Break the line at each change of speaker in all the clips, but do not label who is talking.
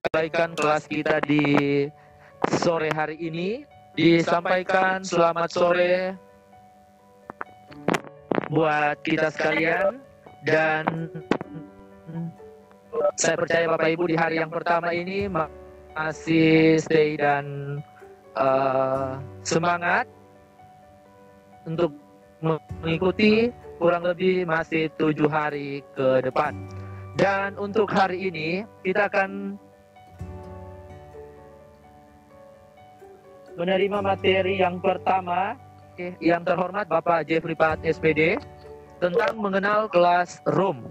memulaikan kelas kita di sore hari ini. Disampaikan selamat sore buat kita sekalian, dan saya percaya Bapak Ibu di hari yang pertama ini masih stay dan semangat untuk mengikuti kurang lebih masih 7 hari ke depan. Dan untuk hari ini kita akan menerima materi yang pertama, yang terhormat Bapak Jeffrey Pat SPD, tentang mengenal classroom.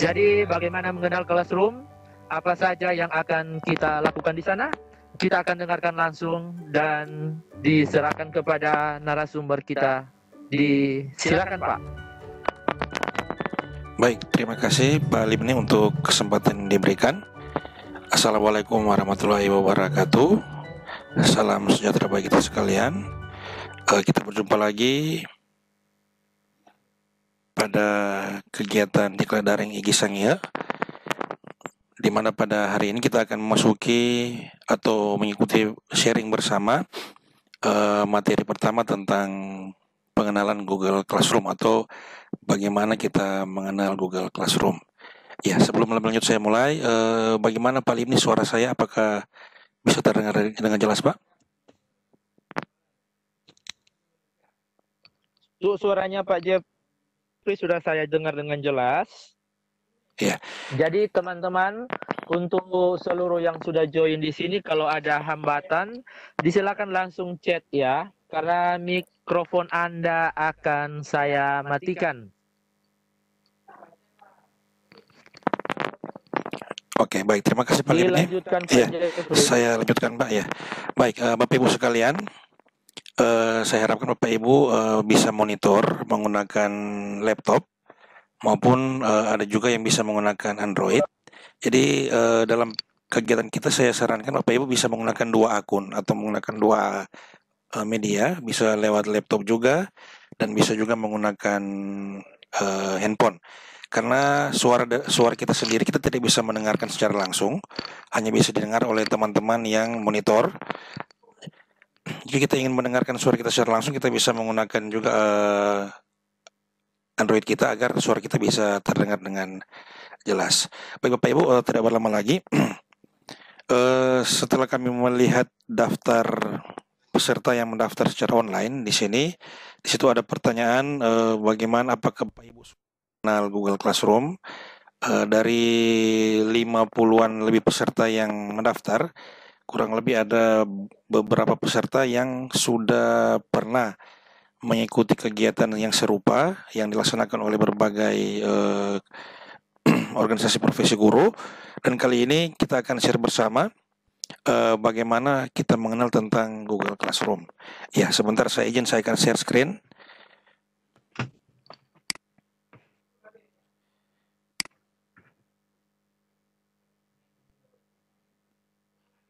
Jadi bagaimana mengenal classroom, apa saja yang akan kita lakukan di sana, kita akan dengarkan langsung dan diserahkan kepada narasumber kita. Silakan Pak.
Baik, terima kasih Pak Limni untuk kesempatan yang diberikan. Assalamualaikum warahmatullahi wabarakatuh. Salam sejahtera bagi kita sekalian. Kita berjumpa lagi pada kegiatan Diklat Daring Igi Sangia, di mana pada hari ini kita akan memasuki atau mengikuti sharing bersama materi pertama tentang pengenalan Google Classroom atau bagaimana kita mengenal Google Classroom. Ya, sebelum lebih lanjut saya mulai, bagaimana Pak Limni suara saya, apakah bisa terdengar dengan jelas Pak?
Suaranya Pak Jeffrey sudah saya dengar dengan jelas.
Ya.
Jadi teman-teman, untuk seluruh yang sudah join di sini, kalau ada hambatan, disilakan langsung chat ya, karena mikrofon Anda akan saya matikan.
Oke, baik, terima kasih Pak Limni. Ya, saya lanjutkan Pak ya. Baik, Bapak Ibu sekalian, saya harapkan Bapak Ibu bisa monitor menggunakan laptop maupun ada juga yang bisa menggunakan Android. Jadi dalam kegiatan kita saya sarankan Bapak Ibu bisa menggunakan 2 akun atau menggunakan 2 media, bisa lewat laptop juga dan bisa juga menggunakan handphone. Karena suara kita sendiri kita tidak bisa mendengarkan secara langsung, hanya bisa didengar oleh teman-teman yang monitor. Jika kita ingin mendengarkan suara kita secara langsung, kita bisa menggunakan juga Android kita agar suara kita bisa terdengar dengan jelas. Baik Bapak Ibu, tidak berlama lagi. Setelah kami melihat daftar peserta yang mendaftar secara online di situ ada pertanyaan bagaimana apakah Bapak Ibu kenal Google Classroom. Dari 50-an lebih peserta yang mendaftar, kurang lebih ada beberapa peserta yang sudah pernah mengikuti kegiatan yang serupa yang dilaksanakan oleh berbagai organisasi profesi guru, dan kali ini kita akan share bersama bagaimana kita mengenal tentang Google Classroom. Ya, sebentar saya akan share screen.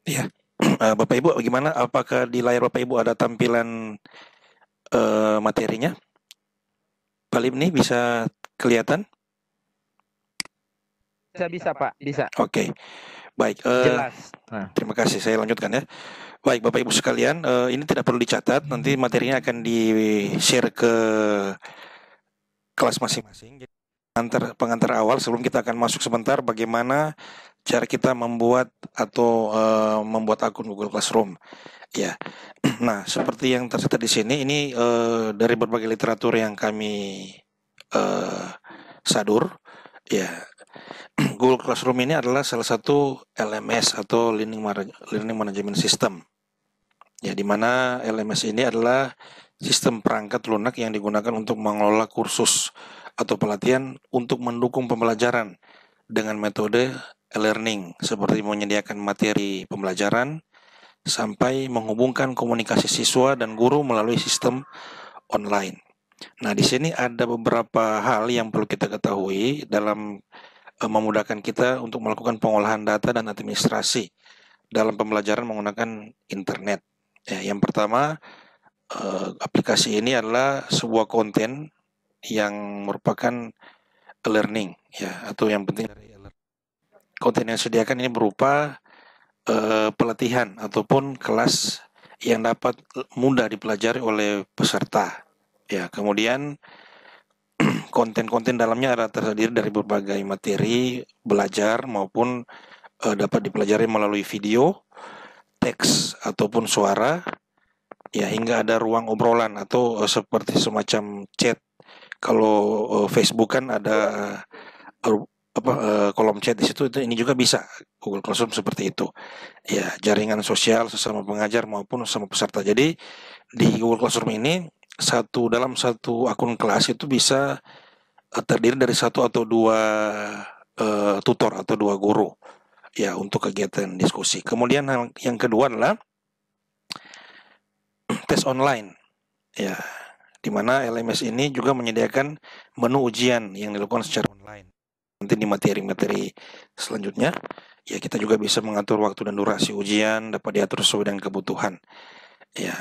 Ya, Bapak Ibu bagaimana? Apakah di layar Bapak Ibu ada tampilan materinya? Pak Limni bisa kelihatan?
Bisa Pak, bisa.
Oke, baik.
Jelas.
Terima kasih, saya lanjutkan ya. Baik Bapak Ibu sekalian, ini tidak perlu dicatat, nanti materinya akan di-share ke kelas masing-masing. Jadi pengantar awal sebelum kita akan masuk sebentar bagaimana cara kita membuat atau membuat akun Google Classroom. Ya, nah seperti yang tercatat di sini, ini dari berbagai literatur yang kami sadur, ya. Google Classroom ini adalah salah satu LMS atau Learning Management System. Ya, di mana LMS ini adalah sistem perangkat lunak yang digunakan untuk mengelola kursus atau pelatihan untuk mendukung pembelajaran dengan metode e-learning, seperti menyediakan materi pembelajaran sampai menghubungkan komunikasi siswa dan guru melalui sistem online. Nah, di sini ada beberapa hal yang perlu kita ketahui dalam memudahkan kita untuk melakukan pengolahan data dan administrasi dalam pembelajaran menggunakan internet. Ya, yang pertama, aplikasi ini adalah sebuah konten yang merupakan e-learning, ya, atau yang penting dari konten yang disediakan ini berupa pelatihan ataupun kelas yang dapat mudah dipelajari oleh peserta. Ya, kemudian konten-konten dalamnya adalah terdiri dari berbagai materi belajar maupun dapat dipelajari melalui video, teks ataupun suara, ya hingga ada ruang obrolan atau seperti semacam chat. Kalau Facebook kan ada kolom chat di situ, ini juga bisa Google Classroom seperti itu. Ya, jaringan sosial sesama pengajar maupun sesama peserta. Jadi di Google Classroom ini dalam satu akun kelas itu bisa terdiri dari satu atau dua tutor atau dua guru ya untuk kegiatan diskusi. Kemudian yang kedua adalah tes online. Ya, di mana LMS ini juga menyediakan menu ujian yang dilakukan secara online. Nanti di materi-materi selanjutnya, ya kita juga bisa mengatur waktu dan durasi ujian, dapat diatur sesuai dengan kebutuhan. Ya.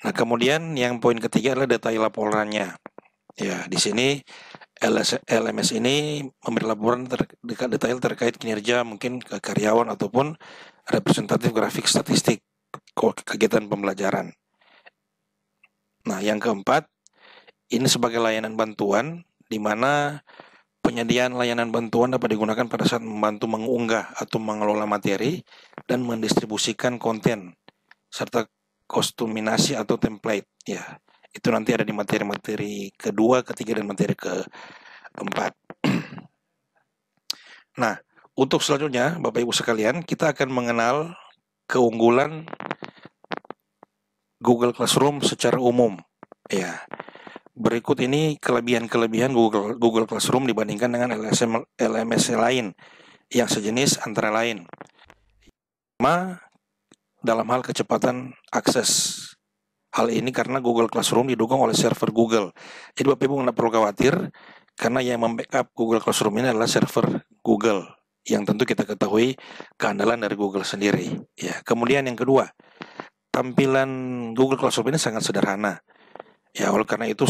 Nah, kemudian yang poin ketiga adalah detail laporannya. Ya, di sini LMS ini memberi laporan detail terkait kinerja mungkin ke karyawan ataupun representatif grafik statistik kegiatan pembelajaran. Nah, yang keempat, ini sebagai layanan bantuan di mana penyediaan layanan bantuan dapat digunakan pada saat membantu mengunggah atau mengelola materi dan mendistribusikan konten serta kostuminasi atau template. Ya, itu nanti ada di materi-materi kedua, ketiga, dan materi keempat. Nah, untuk selanjutnya, Bapak Ibu sekalian, kita akan mengenal keunggulan Google Classroom secara umum. Ya, berikut ini kelebihan-kelebihan Google Classroom dibandingkan dengan LMS lain yang sejenis antara lain. Pertama, dalam hal kecepatan akses. Hal ini karena Google Classroom didukung oleh server Google. Jadi Bapak Ibu tidak perlu khawatir karena yang membackup Google Classroom ini adalah server Google yang tentu kita ketahui keandalan dari Google sendiri. Ya, kemudian yang kedua, tampilan Google Classroom ini sangat sederhana. Ya, oleh karena itu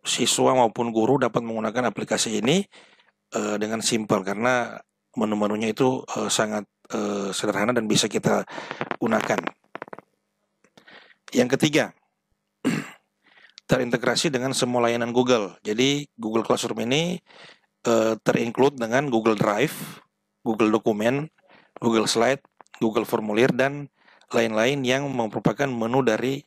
siswa maupun guru dapat menggunakan aplikasi ini dengan simpel karena menu-menunya itu sangat sederhana dan bisa kita gunakan. Yang ketiga, terintegrasi dengan semua layanan Google. Jadi Google Classroom ini terinclude dengan Google Drive, Google Dokumen, Google Slide, Google Formulir, dan lain-lain yang merupakan menu dari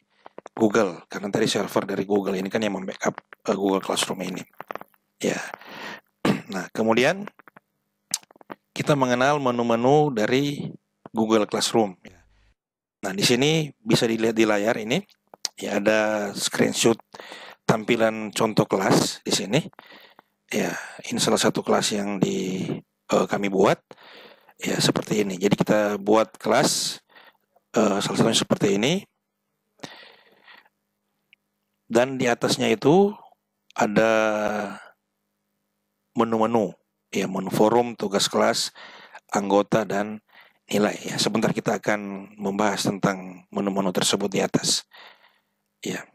Google, karena tadi server dari Google ini kan yang membackup Google Classroom ini. Ya. Nah, kemudian kita mengenal menu-menu dari Google Classroom. Nah, di sini bisa dilihat di layar ini, ya ada screenshot tampilan contoh kelas di sini. Ya, ini salah satu kelas yang kami buat. Ya, seperti ini. Jadi kita buat kelas salah satunya seperti ini. Dan di atasnya itu ada menu-menu, ya menu forum, tugas kelas, anggota, dan nilai. Ya, sebentar kita akan membahas tentang menu-menu tersebut di atas. Ya.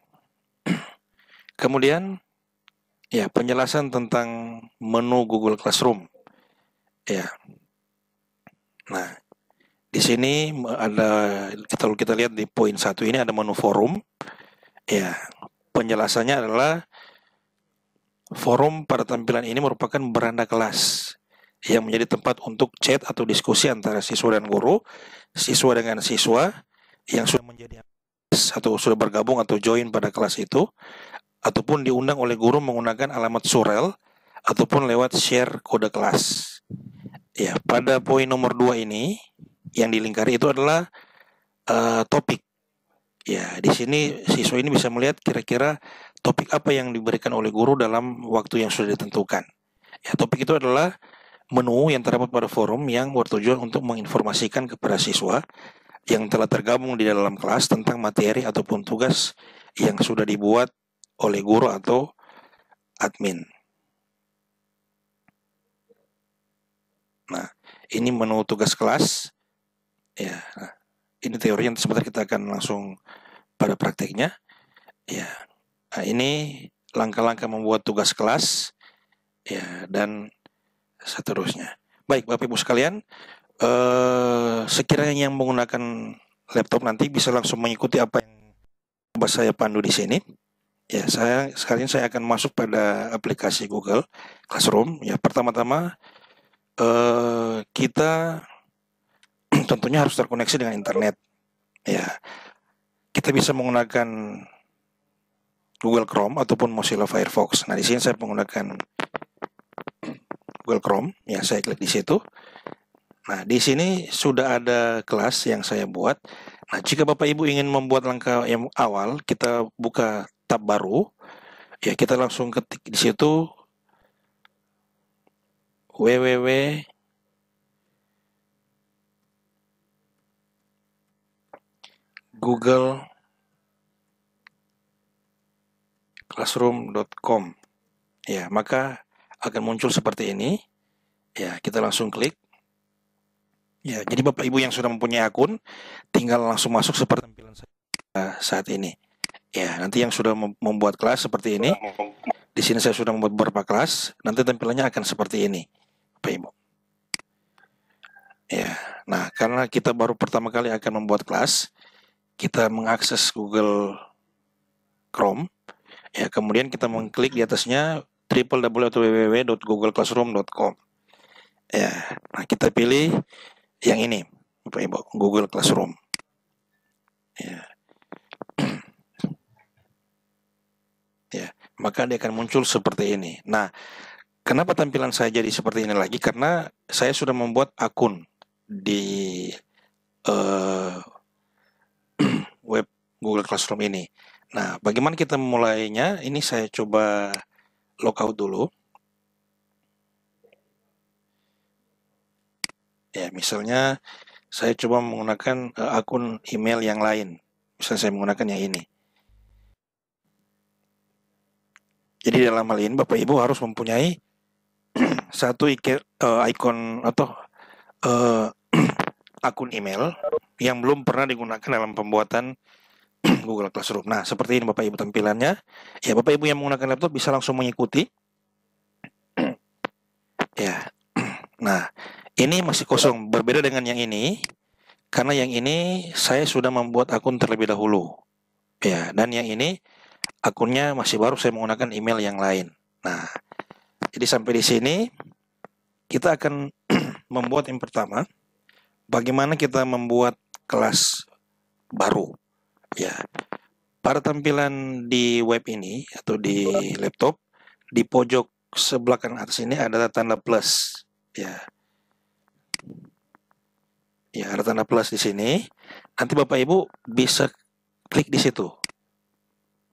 Kemudian, ya penjelasan tentang menu Google Classroom. Ya. Nah, di sini ada kita lihat di poin 1 ini ada menu forum. Ya, penjelasannya adalah forum pada tampilan ini merupakan beranda kelas yang menjadi tempat untuk chat atau diskusi antara siswa dan guru, siswa dengan siswa yang sudah menjadi atau sudah bergabung atau join pada kelas itu, ataupun diundang oleh guru menggunakan alamat surel ataupun lewat share kode kelas. Ya, pada poin nomor 2 ini yang dilingkari itu adalah topik. Ya, di sini siswa ini bisa melihat kira-kira topik apa yang diberikan oleh guru dalam waktu yang sudah ditentukan. Ya, topik itu adalah menu yang terdapat pada forum yang bertujuan untuk menginformasikan kepada siswa yang telah tergabung di dalam kelas tentang materi ataupun tugas yang sudah dibuat oleh guru atau admin. Nah, ini menu tugas kelas. Ya, ini teorinya, sebentar kita akan langsung pada prakteknya. Ya, nah ini langkah-langkah membuat tugas kelas. Ya, dan seterusnya. Baik, Bapak Ibu sekalian, sekiranya yang menggunakan laptop nanti bisa langsung mengikuti apa yang coba saya pandu di sini. Ya, sekalian saya akan masuk pada aplikasi Google Classroom. Ya, pertama-tama kita tentunya harus terkoneksi dengan internet. Ya, kita bisa menggunakan Google Chrome ataupun Mozilla Firefox. Nah, di sini saya menggunakan Google Chrome. Ya, saya klik di situ. Nah, di sini sudah ada kelas yang saya buat. Nah, jika Bapak Ibu ingin membuat langkah yang awal, kita buka tab baru. Ya, kita langsung ketik di situ www.googleclassroom.com. Ya, maka akan muncul seperti ini. Ya, kita langsung klik. Ya, jadi Bapak Ibu yang sudah mempunyai akun, tinggal langsung masuk seperti tampilan saya saat ini. Ya, nanti yang sudah membuat kelas seperti ini. Di sini saya sudah membuat beberapa kelas, nanti tampilannya akan seperti ini, Bapak Ibu. Ya, nah karena kita baru pertama kali akan membuat kelas, kita mengakses Google Chrome. Ya, kemudian kita mengklik di atasnya www.google.classroom.com. Ya, nah kita pilih yang ini, Bapak Ibu, Google Classroom. Ya. Ya, maka dia akan muncul seperti ini. Nah, kenapa tampilan saya jadi seperti ini lagi? Karena saya sudah membuat akun di web Google Classroom ini. Nah, bagaimana kita memulainya? Ini saya coba logout dulu. Ya, misalnya saya coba menggunakan akun email yang lain. Misalnya saya menggunakan yang ini. Jadi dalam hal ini Bapak Ibu harus mempunyai satu icon atau akun email yang belum pernah digunakan dalam pembuatan Google Classroom. Nah, seperti ini Bapak Ibu tampilannya. Ya, Bapak Ibu yang menggunakan laptop bisa langsung mengikuti. Ya. Nah, ini masih kosong, berbeda dengan yang ini. Karena yang ini saya sudah membuat akun terlebih dahulu. Ya, dan yang ini akunnya masih baru, saya menggunakan email yang lain. Nah, jadi sampai di sini kita akan membuat yang pertama, bagaimana kita membuat kelas baru. Ya, pada tampilan di web ini atau di laptop, di pojok sebelah kanan atas ini ada tanda plus. Ya, ada tanda plus di sini. Nanti Bapak Ibu bisa klik di situ.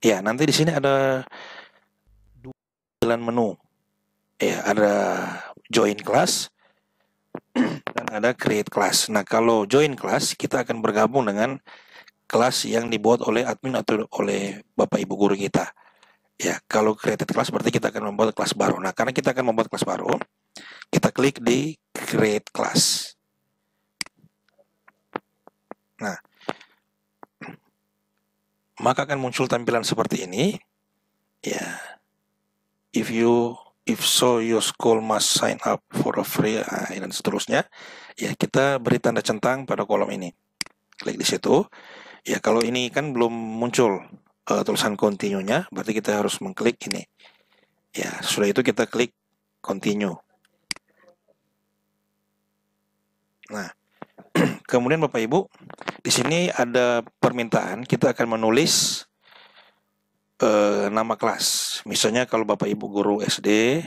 Ya, nanti di sini ada dua tampilan menu. Ya, ada join class dan ada create class. Nah, kalau join class, kita akan bergabung dengan kelas yang dibuat oleh admin atau oleh Bapak Ibu guru kita. Ya, kalau created class berarti kita akan membuat kelas baru. Nah, karena kita akan membuat kelas baru, kita klik di create class. Nah, maka akan muncul tampilan seperti ini. Ya, if so your school must sign up for a free, dan seterusnya. Ya, kita beri tanda centang pada kolom ini. Klik di situ. Ya, kalau ini kan belum muncul tulisan continue-nya, berarti kita harus mengklik ini. Ya, setelah itu kita klik continue. Nah, kemudian Bapak Ibu, di sini ada permintaan kita akan menulis nama kelas. Misalnya kalau Bapak Ibu guru SD,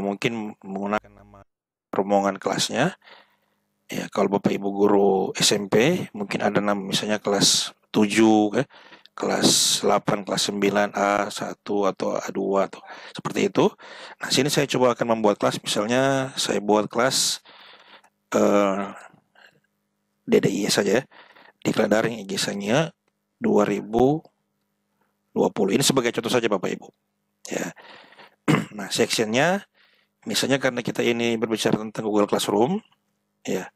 mungkin menggunakan nama rombongan kelasnya. Ya, kalau Bapak Ibu guru SMP, mungkin ada nama misalnya kelas 7, kelas 8, kelas 9, A1 atau A2 atau seperti itu. Nah, sini saya coba akan membuat kelas, misalnya saya buat kelas DDI saja, diklat daring ijazahnya 2020. Ini sebagai contoh saja Bapak Ibu. Ya. Nah, sectionnya misalnya karena kita ini berbicara tentang Google Classroom, ya,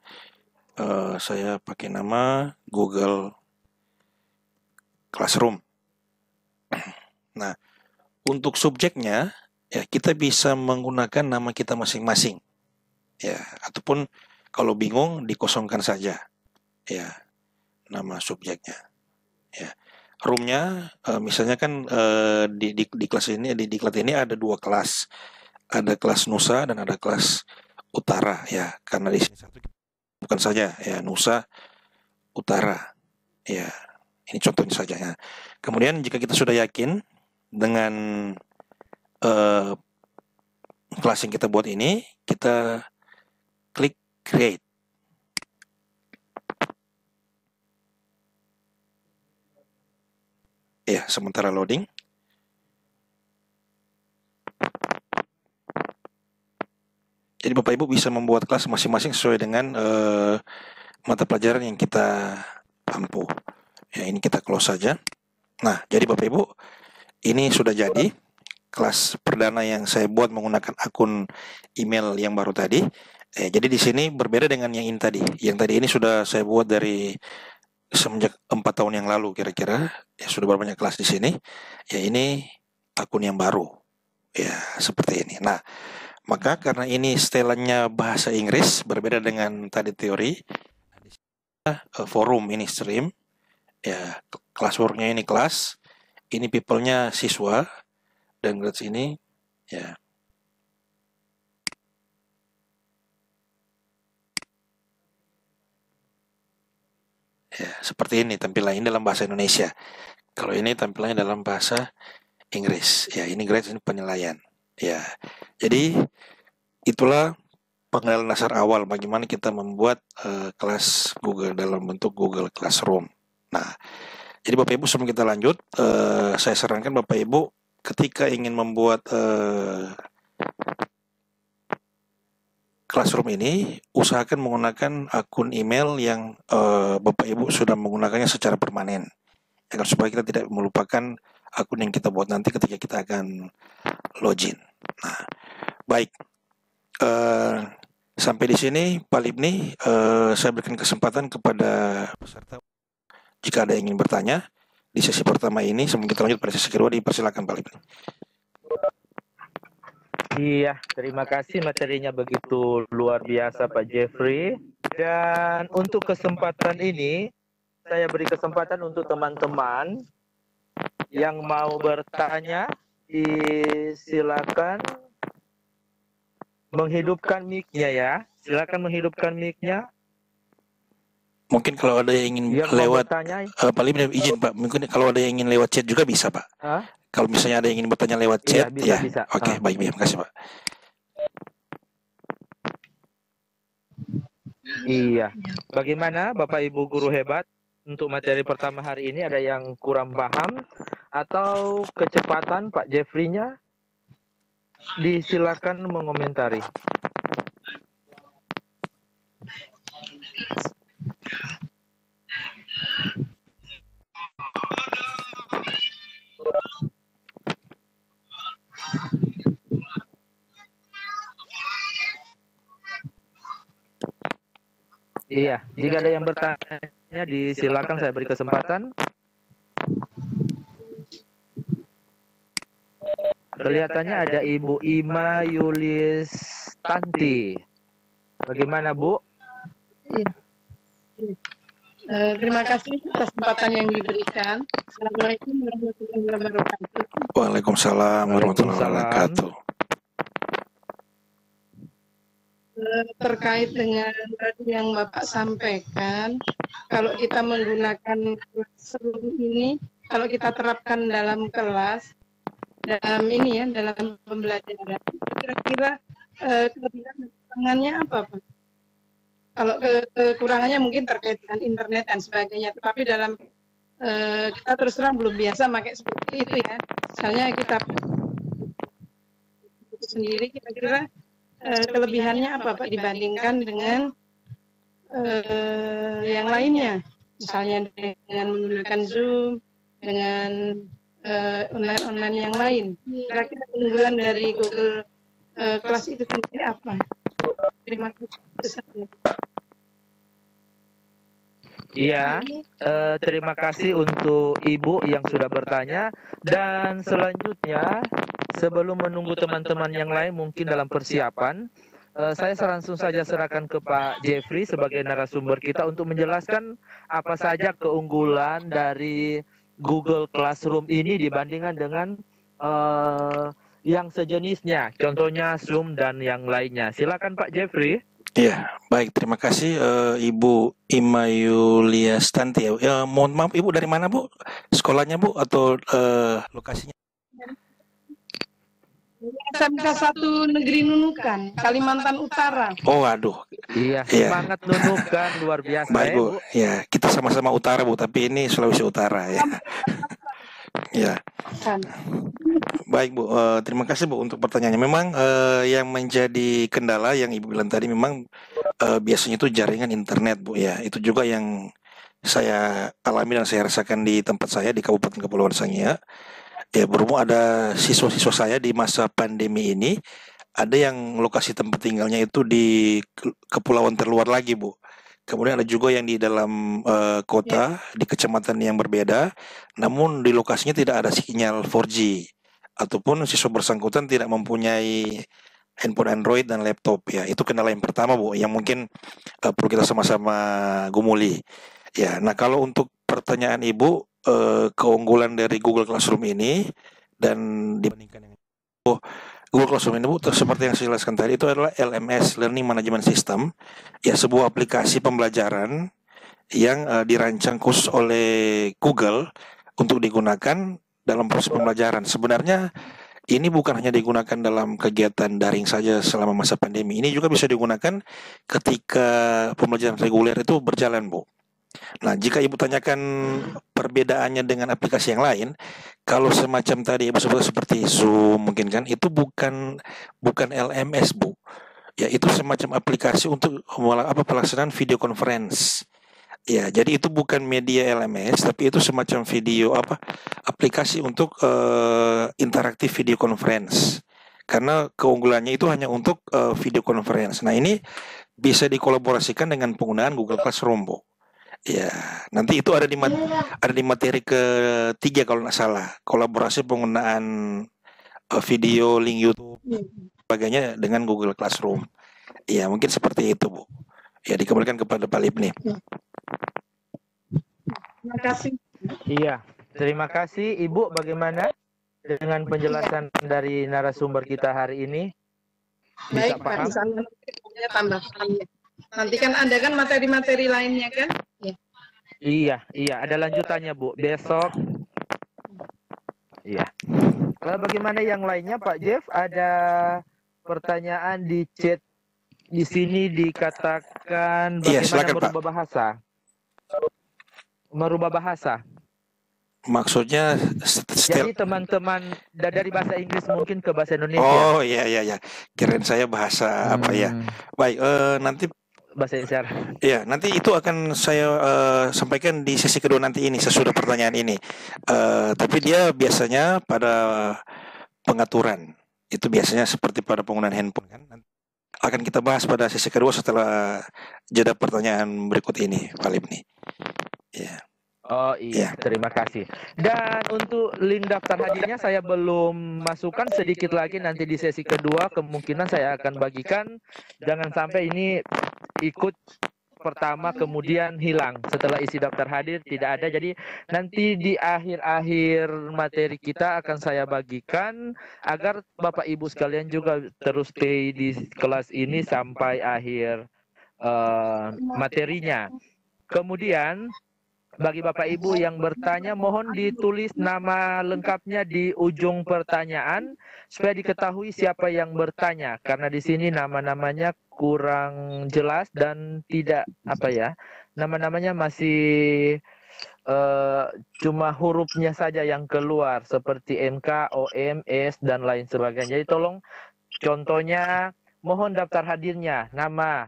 saya pakai nama Google Classroom. Nah, untuk subjeknya, ya kita bisa menggunakan nama kita masing-masing, ya, ataupun Kalau bingung dikosongkan saja ya nama subjeknya ya. Roomnya misalnya kan di kelas ini di kelas ini ada 2 kelas. Ada kelas Nusa dan ada kelas Utara ya. Karena di sini satu bukan saja ya Nusa Utara ya. Ini contohnya saja ya. Kemudian jika kita sudah yakin dengan kelas yang kita buat ini, kita klik create. Ya, sementara loading. Jadi Bapak Ibu bisa membuat kelas masing-masing sesuai dengan mata pelajaran yang kita ampuh. Ya, ini kita close saja. Nah, jadi Bapak Ibu, ini sudah jadi kelas perdana yang saya buat menggunakan akun email yang baru tadi. Jadi di sini berbeda dengan yang ini tadi. Yang tadi ini sudah saya buat dari semenjak 4 tahun yang lalu kira-kira. Ya sudah banyak kelas di sini. Ya ini akun yang baru. Ya seperti ini. Nah, maka karena ini setelannya bahasa Inggris berbeda dengan tadi teori. Forum ini stream. Ya classwork-nya ini kelas. Ini people-nya siswa. Dan grades ini ya. Ya, seperti ini tampilannya dalam bahasa Indonesia. Kalau ini tampilannya dalam bahasa Inggris. Ya, ini grades, ini penilaian. Ya. Jadi itulah pengenalan dasar awal bagaimana kita membuat kelas Google dalam bentuk Google Classroom. Nah, jadi Bapak Ibu sebelum kita lanjut, saya sarankan Bapak Ibu ketika ingin membuat Classroom ini, usahakan menggunakan akun email yang Bapak Ibu sudah menggunakannya secara permanen, agar supaya kita tidak melupakan akun yang kita buat nanti ketika kita akan login. Nah, baik. Sampai di sini Pak Libni, saya berikan kesempatan kepada peserta jika ada yang ingin bertanya di sesi pertama ini. Sebelum kita lanjut pada sesi kedua, dipersilakan Pak Libni.
Iya, terima kasih, materinya begitu luar biasa Pak Jeffrey. Dan untuk kesempatan ini, saya beri kesempatan untuk teman-teman yang mau bertanya, silakan menghidupkan mic-nya ya. Silakan menghidupkan mic-nya.
Mungkin kalau ada yang ingin lewat, Pak Libni izin Pak, mungkin kalau ada yang ingin lewat chat juga bisa Pak. Kalau misalnya ada yang ingin bertanya lewat chat,
iya, bisa.
Oke, baik, terima kasih Pak.
Iya. Bagaimana Bapak Ibu guru hebat? Untuk materi pertama hari ini ada yang kurang paham atau kecepatan Pak Jeffrey-nya? Disilakan mengomentari. Iya, jika ada yang bertanya, disilakan, saya beri kesempatan. Kelihatannya ada Ibu Ima Yulis Tanti. Bagaimana Bu?
Iya. Terima kasih atas kesempatan yang diberikan. Assalamualaikum warahmatullahi wabarakatuh.
Waalaikumsalam warahmatullahi wabarakatuh.
Terkait dengan tadi yang Bapak sampaikan, kalau kita menggunakan Classroom ini, kalau kita terapkan dalam kelas, dalam pembelajaran, kira-kira kelebihan dan kekurangannya apa Pak? Kalau kekurangannya mungkin terkait dengan internet dan sebagainya, tetapi dalam kita terus terang belum biasa pakai seperti itu ya. Misalnya kita sendiri, kira-kira kelebihannya apa Pak dibandingkan dengan yang lainnya, misalnya dengan menggunakan Zoom, dengan online yang lain. Kira-kira keunggulan dari Google Class itu sendiri apa? Terima kasih.
Iya, terima kasih untuk Ibu yang sudah bertanya. Dan selanjutnya, sebelum menunggu teman-teman yang lain mungkin dalam persiapan, Saya langsung saja serahkan ke Pak Jeffrey sebagai narasumber kita untuk menjelaskan apa saja keunggulan dari Google Classroom ini dibandingkan dengan yang sejenisnya, contohnya Zoom dan yang lainnya. Silakan Pak Jeffrey.
Iya, baik. Terima kasih Ibu Ima Yulia Stanti. Mohon maaf, Ibu dari mana, Bu? Sekolahnya, Bu, atau lokasinya?
SMK 1 Negeri Nunukan, Kalimantan Utara.
Oh, aduh.
Iya,
Iya.
semangat Nunukan luar biasa
Baik,
ya,
Bu.
Bu.
Ya, kita sama-sama utara, Bu, tapi ini Sulawesi Utara ya. Ya. Baik, Bu. Terima kasih, Bu, untuk pertanyaannya. Memang yang menjadi kendala yang Ibu bilang tadi memang biasanya itu jaringan internet, Bu, ya. Itu juga yang saya alami dan saya rasakan di tempat saya di Kabupaten Kepulauan Sangihe. Ya, berhubung ada siswa-siswa saya di masa pandemi ini, ada yang lokasi tempat tinggalnya itu di kepulauan terluar lagi, Bu. Kemudian ada juga yang di dalam kota, di kecamatan yang berbeda, namun di lokasinya tidak ada sinyal 4G, ataupun siswa bersangkutan tidak mempunyai handphone Android dan laptop. Ya, itu kendala yang pertama, Bu, yang mungkin perlu kita sama-sama gumuli. Ya, nah kalau untuk pertanyaan Ibu, keunggulan dari Google Classroom ini dan dibandingkan dengan Google Classroom ini, Bu, seperti yang saya jelaskan tadi, itu adalah LMS, Learning Management System, ya, sebuah aplikasi pembelajaran yang dirancang khusus oleh Google untuk digunakan dalam proses pembelajaran. Sebenarnya ini bukan hanya digunakan dalam kegiatan daring saja selama masa pandemi, ini juga bisa digunakan ketika pembelajaran reguler itu berjalan, Bu. Nah, jika Ibu tanyakan perbedaannya dengan aplikasi yang lain, kalau semacam tadi Ibu sebut seperti Zoom mungkin kan, itu bukan LMS, Bu. Ya, itu semacam aplikasi untuk pelaksanaan video conference. Ya, jadi itu bukan media LMS, tapi itu semacam video aplikasi untuk interaktif video conference. Karena keunggulannya itu hanya untuk video conference. Nah, ini bisa dikolaborasikan dengan penggunaan Google Classroom, Bu. Ya, nanti itu ada di materi ketiga kalau nggak salah, kolaborasi penggunaan video, link YouTube, sebagainya dengan Google Classroom. Ya, mungkin seperti itu, Bu. Ya, dikembalikan kepada Pak Libni.
Terima kasih.
Iya, terima kasih Ibu. Bagaimana dengan penjelasan dari narasumber kita hari ini? Bisa
Baik, Pak,
paham?
di sana saya tambahkan. Nanti kan ada kan materi-materi lainnya kan?
Iya, ada lanjutannya, Bu. Besok. Iya. Bagaimana yang lainnya, Pak Jeff? Ada pertanyaan di chat di sini dikatakan
Iya,
bagaimana
silakan, Pak.
merubah bahasa. Merubah bahasa.
Maksudnya
Jadi teman-teman dari bahasa Inggris mungkin ke bahasa Indonesia.
Oh, iya. Kirain saya bahasa apa ya. Baik, nanti
bahasa Indonesia.
Ya, nanti itu akan saya sampaikan di sesi kedua nanti ini sesudah pertanyaan ini. Tapi dia biasanya pada pengaturan. Itu biasanya seperti pada penggunaan handphone kan. Akan kita bahas pada sesi kedua setelah jeda pertanyaan berikut ini, Pak Libni. Ya.
Oh iya, terima kasih. Dan untuk link daftar hadirnya saya belum masukkan, sedikit lagi nanti di sesi kedua kemungkinan saya akan bagikan. Jangan sampai ini ikut pertama kemudian hilang setelah isi daftar hadir tidak ada. Jadi nanti di akhir-akhir materi kita akan saya bagikan agar Bapak Ibu sekalian juga terus stay di kelas ini sampai akhir materinya. Kemudian bagi Bapak Ibu yang bertanya, mohon ditulis nama lengkapnya di ujung pertanyaan supaya diketahui siapa yang bertanya. Karena di sini nama-namanya kurang jelas dan tidak nama-namanya masih cuma hurufnya saja yang keluar seperti NK, OM, S dan lain sebagainya. Jadi tolong contohnya mohon daftar hadirnya nama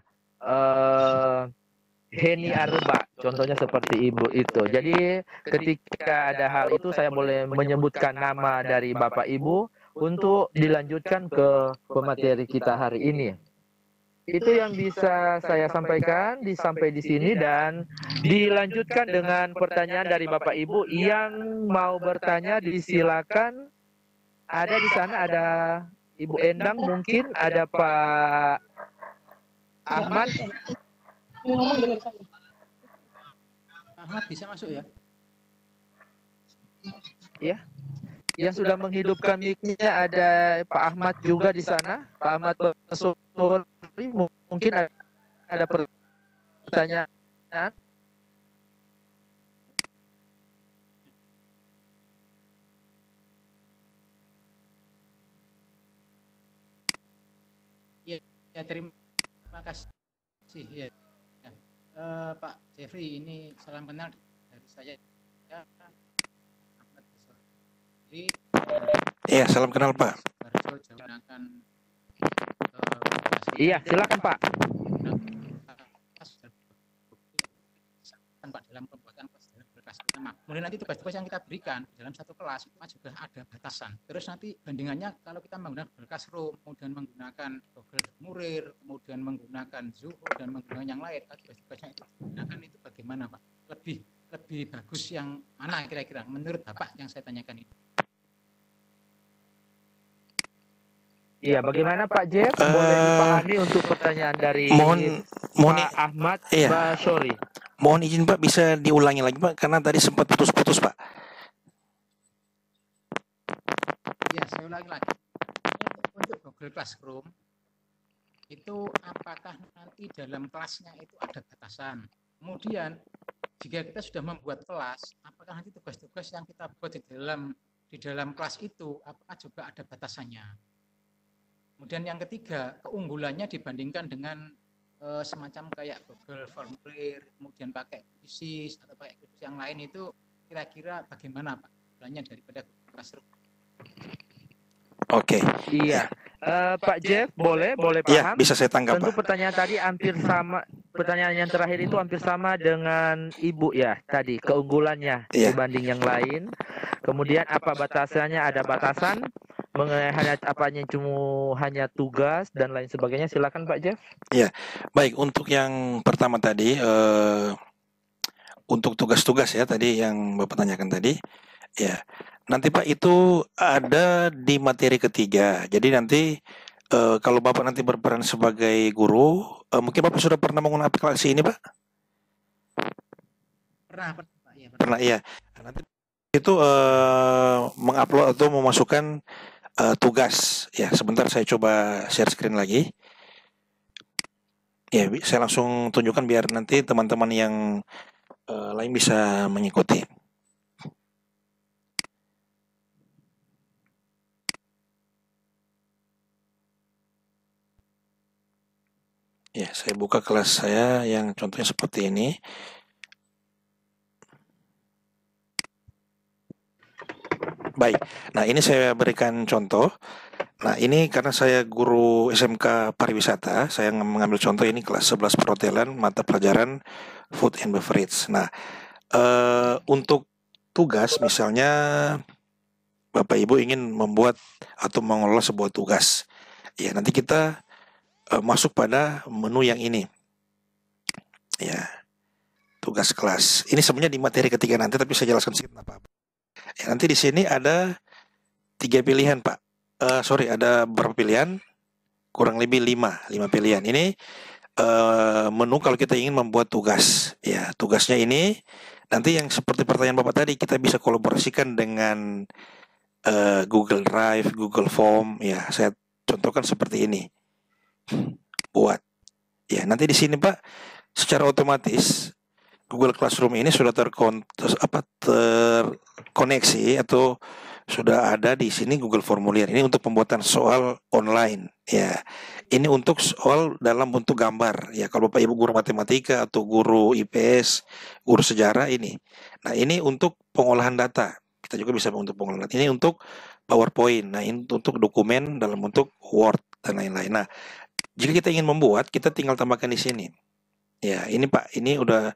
Heni Arba, contohnya seperti Ibu itu. Jadi ketika ada hal itu saya boleh menyebutkan nama dari Bapak Ibu untuk dilanjutkan ke pemateri kita hari ini. Itu yang bisa saya sampaikan sampai di sini dan dilanjutkan dengan pertanyaan dari Bapak Ibu yang mau bertanya disilakan. Ada di sana ada Ibu Endang mungkin, ada Pak Ahmad,
Ngomong dengan saya.
Ahmad bisa masuk ya?
ya, yang sudah menghidupkan mic-nya ada Pak Ahmad juga di sana. Pak Ahmad Basori, mungkin ada pertanyaan.
Ya, terima kasih. Ya. Pak Jeffrey, ini salam kenal dari saya. Ya, Ahmad Basori.
Iya, salam kenal Pak.
Iya, silakan Pak.
Pak dalam pembuatan kelas pertama. Kemudian nanti tugas-tugas yang kita berikan dalam satu kelas itu juga ada batasan. Terus nanti bandingannya kalau kita menggunakan Google Classroom, kemudian menggunakan Google Murir, kemudian menggunakan Zoom dan menggunakan yang lain, tugas-tugasnya itu digunakan itu bagaimana Pak? Lebih bagus yang mana kira-kira menurut Bapak yang saya tanyakan ini?
Iya, bagaimana Pak Jeff? Boleh dipahami untuk pertanyaan dari Pak Ahmad Basori.
Mohon izin Pak, bisa diulangi lagi Pak, karena tadi sempat putus-putus Pak.
Ya, saya ulangi lagi. Untuk Google Classroom, itu apakah nanti dalam kelasnya itu ada batasan? Kemudian, jika kita sudah membuat kelas, apakah nanti tugas-tugas yang kita buat di dalam kelas itu, apakah juga ada batasannya? Kemudian yang ketiga, keunggulannya dibandingkan dengan semacam kayak Google Formulir, kemudian pakai Quizzes atau pakai Quizzes yang lain itu kira-kira bagaimana Pak keunggulannya daripada Google Classroom?
Oke.
Iya, Pak Jeff, boleh paham?
Iya, bisa saya tangkap
Tentu
Pak.
pertanyaan tadi hampir sama, pertanyaan yang terakhir itu hampir sama dengan Ibu ya tadi, keunggulannya dibanding yang lain. Kemudian apa batasannya? Ada batasan mengenai hanya tugas dan lain sebagainya. Silakan Pak Jeff.
Iya, baik. Untuk yang pertama tadi, untuk tugas-tugas ya tadi yang Bapak tanyakan tadi, ya nanti Pak itu ada di materi ketiga. Jadi nanti kalau Bapak nanti berperan sebagai guru, mungkin Bapak sudah pernah menggunakan aplikasi ini Pak? Pernah ya. Nah, nanti itu mengupload atau memasukkan tugas. Ya, sebentar saya coba share screen lagi. Ya, saya langsung tunjukkan biar nanti teman-teman yang lain bisa mengikuti. Ya, saya buka kelas saya yang contohnya seperti ini. Baik, nah ini saya berikan contoh. Nah ini karena saya guru SMK Pariwisata, saya mengambil contoh ini kelas 11 perhotelan, mata pelajaran Food and Beverage. Nah untuk tugas misalnya Bapak Ibu ingin membuat atau mengelola sebuah tugas, ya nanti kita masuk pada menu yang ini, ya tugas kelas. Ini sebenarnya di materi ketiga nanti, tapi saya jelaskan sedikit apa-apa. Ya, nanti di sini ada 3 pilihan Pak. Ada berapa pilihan? Kurang lebih 5 pilihan. Ini menu kalau kita ingin membuat tugas. Ya, tugasnya ini nanti yang seperti pertanyaan Bapak tadi, kita bisa kolaborasikan dengan Google Drive, Google Form. Ya, saya contohkan seperti ini. Buat. Ya, nanti di sini Pak, secara otomatis Google Classroom ini sudah terkoneksi atau sudah ada di sini Google Formulir. Ini untuk pembuatan soal online. Ya, ini untuk soal dalam bentuk gambar. Ya, kalau Bapak Ibu guru matematika atau guru IPS, guru sejarah ini. Nah, ini untuk pengolahan data. Kita juga bisa untuk pengolahan data. Ini untuk PowerPoint. Nah, ini untuk dokumen dalam bentuk Word dan lain-lain. Nah, jika kita ingin membuat, kita tinggal tambahkan di sini. Ya, ini Pak, ini udah.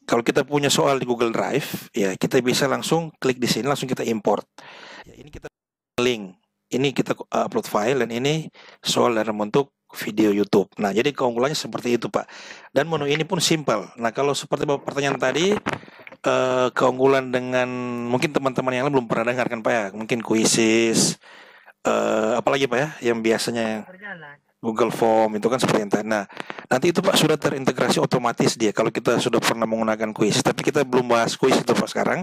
Kalau kita punya soal di Google Drive, ya kita bisa langsung klik di sini, langsung kita import. Ya, ini kita link, ini kita upload file, dan ini soal dalam bentuk video YouTube. Nah, jadi keunggulannya seperti itu Pak. Dan menu ini pun simple. Nah, kalau seperti pertanyaan tadi, keunggulan dengan mungkin teman-teman yang lain belum pernah dengar kan Pak ya, mungkin Quizzes, apalagi Pak ya, yang biasanya Google Form itu kan seperti yang tadi. Nah, nanti itu Pak sudah terintegrasi otomatis dia kalau kita sudah pernah menggunakan kuis. Tapi kita belum bahas kuis itu Pak sekarang.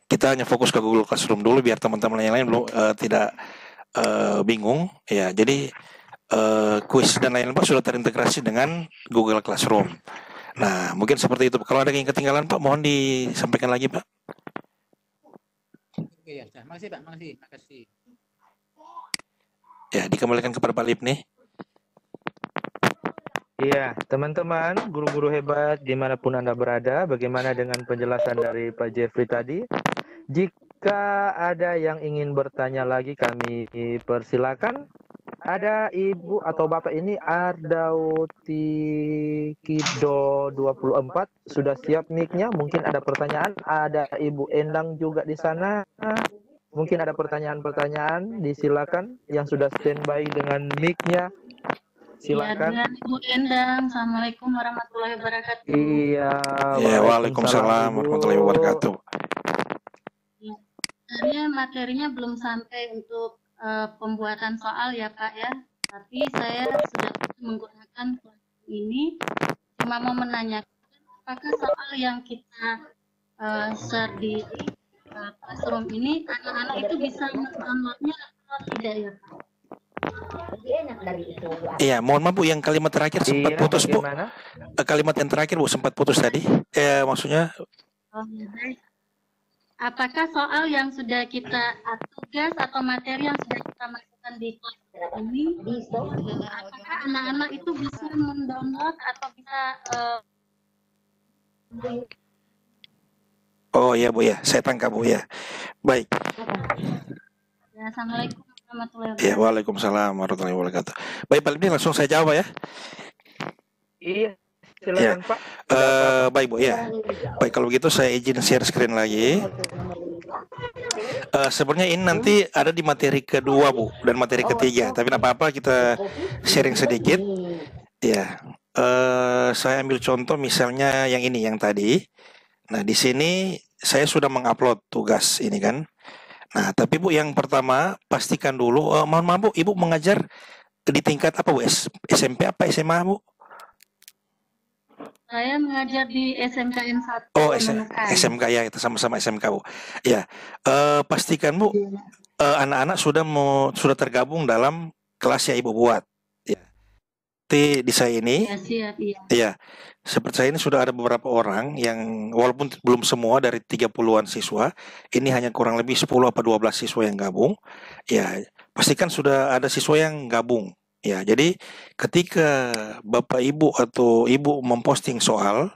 Kita hanya fokus ke Google Classroom dulu biar teman-teman yang lain belum tidak bingung. Ya, jadi kuis dan lain-lain Pak sudah terintegrasi dengan Google Classroom. Nah, mungkin seperti itu. Kalau ada yang ketinggalan Pak, mohon disampaikan lagi Pak.
Oke ya, sudah. Makasih Pak, makasih.
Ya, dikembalikan kepada Pak Lipni.
Iya, teman-teman, guru-guru hebat dimanapun Anda berada, bagaimana dengan penjelasan dari Pak Jeffrey tadi? Jika ada yang ingin bertanya lagi, kami persilakan. Ada Ibu atau Bapak ini Ardauti Kido 24 sudah siap mic-nya. Mungkin ada pertanyaan. Ada Ibu Endang juga di sana. Mungkin ada pertanyaan-pertanyaan. Disilakan yang sudah standby dengan mic-nya. Silakan.
Ya, dengan Ibu Endang. Assalamualaikum warahmatullahi wabarakatuh.
Iya.
Ya, waalaikumsalam warahmatullahi wabarakatuh.
Ya, sebenarnya materinya belum sampai untuk pembuatan soal ya Pak ya. Tapi saya sudah menggunakan ini cuma mau menanyakan apakah soal yang kita share di Classroom ini anak-anak itu bisa mendownloadnya atau tidak ya Pak?
Lebih enak dari itu.
Iya, mohon maaf Bu, yang kalimat terakhir sempat putus Bu. Kalimat yang terakhir Bu sempat putus tadi. Maksudnya?
Oh, ya baik. Apakah soal yang sudah kita tugas atau materi yang sudah kita masukkan di kelas ini, apakah anak-anak itu bisa mendownload atau bisa?
Oh ya Bu ya, saya tangkap Bu ya. Baik.
Ya, assalamualaikum warahmatullahi
Ya,
wabarakatuh.
waalaikumsalam warahmatullahi wabarakatuh. Baik Pak Lipni, langsung saya jawab ya.
Iya, silakan Pak.
Baik Bu ya. Baik, kalau begitu saya izin share screen lagi. Sebenarnya ini nanti ada di materi kedua Bu dan materi ketiga. Tapi tidak apa-apa, kita sharing sedikit. Ya, saya ambil contoh misalnya yang ini, yang tadi. Nah, di sini saya sudah mengupload tugas ini kan. Nah, tapi Bu yang pertama pastikan dulu. Mohon maaf Bu, Ibu mengajar di tingkat apa Bu? SMP apa SMA Bu?
Saya mengajar di SMKN 1.
Oh, SMK ya, kita sama-sama SMK Bu. Ya, pastikan Bu, anak-anak sudah tergabung dalam kelas yang Ibu buat. Ya. Di saya ini,
Ya, siap, iya.
ya, seperti saya ini sudah ada beberapa orang yang walaupun belum semua dari 30-an siswa, ini hanya kurang lebih 10 atau 12 siswa yang gabung. Ya, pastikan sudah ada siswa yang gabung. Ya, jadi ketika Bapak Ibu atau Ibu memposting soal,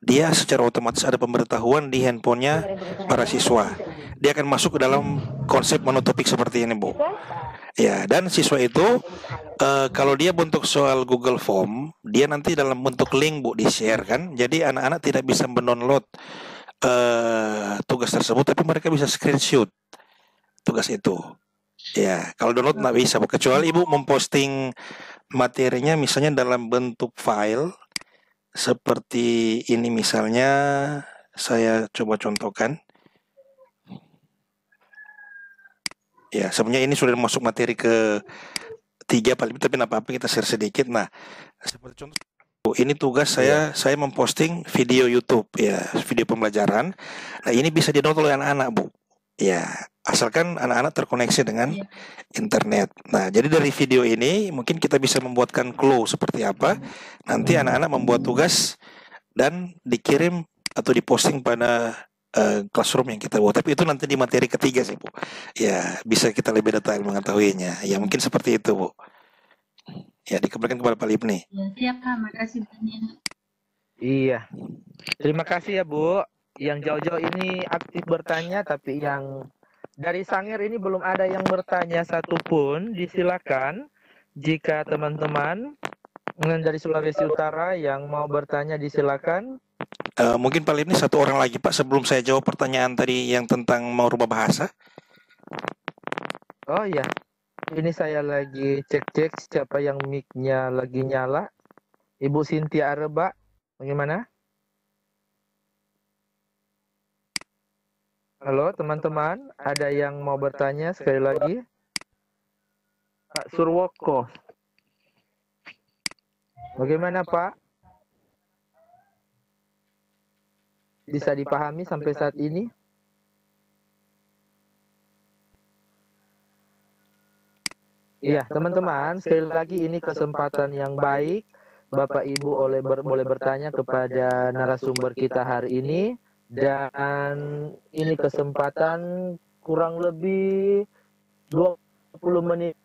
dia secara otomatis ada pemberitahuan di handphonenya para siswa. Dia akan masuk ke dalam konsep monotopik seperti ini, Bu. Ya, dan siswa itu kalau dia bentuk soal Google Form, dia nanti dalam bentuk link Bu di-share kan. Jadi anak-anak tidak bisa mendownload tugas tersebut, tapi mereka bisa screenshot tugas itu. Ya, kalau download nggak bisa, Bu. Kecuali Ibu memposting materinya misalnya dalam bentuk file seperti ini misalnya, saya coba contohkan. Ya, sebenarnya ini sudah masuk materi ke 3 paling, tapi nggak apa-apa kita share sedikit. Nah, seperti contoh ini tugas saya memposting video YouTube ya, video pembelajaran. Nah, ini bisa di-download oleh anak-anak, Bu. Ya, asalkan anak-anak terkoneksi dengan internet. Nah, jadi dari video ini mungkin kita bisa membuatkan clue seperti apa. Nanti anak-anak membuat tugas dan dikirim atau diposting pada classroom yang kita buat. Tapi itu nanti di materi ketiga sih Bu. Ya, bisa kita lebih detail mengetahuinya. Ya, mungkin seperti itu Bu. Ya, dikembalikan kepada Pak Lipni.
Ya, siap Pak, makasih banyak.
Iya. Terima kasih ya Bu. Yang jauh-jauh ini aktif bertanya, tapi yang dari Sangir ini belum ada yang bertanya satupun. Disilakan jika teman-teman dari Sulawesi Utara yang mau bertanya, disilakan.
Mungkin Pak Lipni satu orang lagi Pak sebelum saya jawab pertanyaan tadi yang tentang mau rubah bahasa.
Oh ya, ini saya lagi cek-cek siapa yang mic-nya lagi nyala. Ibu Cynthia Areba, bagaimana? Halo teman-teman, ada yang mau bertanya sekali lagi? Pak Surwoko. Bagaimana Pak? Bisa dipahami sampai saat ini? Iya, teman-teman, sekali lagi ini kesempatan yang baik. Bapak Ibu boleh bertanya kepada narasumber kita hari ini. Dan ini kesempatan kurang lebih 20 menit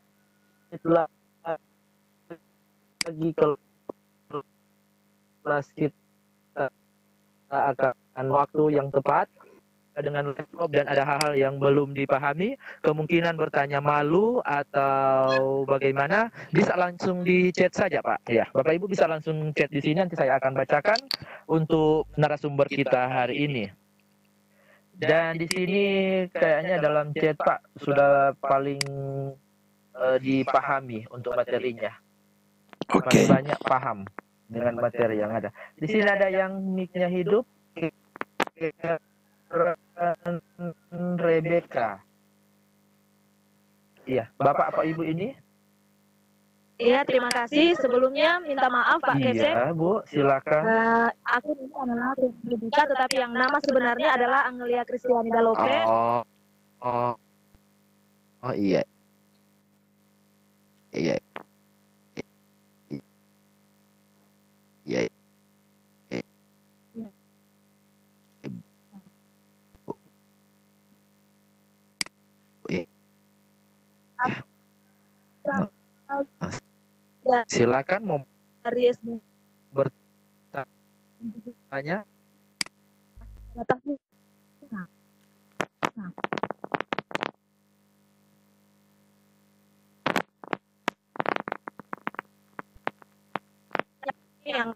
lagi kelas kita akan waktu yang tepat dengan laptop dan ada hal-hal yang belum dipahami, kemungkinan bertanya malu atau bagaimana, bisa langsung di chat saja Pak. Ya, Bapak Ibu bisa langsung chat di sini, nanti saya akan bacakan untuk narasumber kita hari ini. Dan di sini kayaknya dalam chat Pak sudah paling dipahami untuk materinya.
Oke.
Paling banyak paham dengan materi yang ada. Di sini ada yang mic-nya hidup. Rebecca. Iya, Bapak apa Ibu ini?
Iya, terima kasih. Sebelumnya minta maaf Pak Kecep.
Iya, Bu, silakan.
Aku ini adalah Rebecca, tetapi yang nama sebenarnya adalah Angelia Kristiani Dalope.
Oh iya. Iya. Iya.
Ya,
Silakan mau
dari SD.
bertanya.
Yang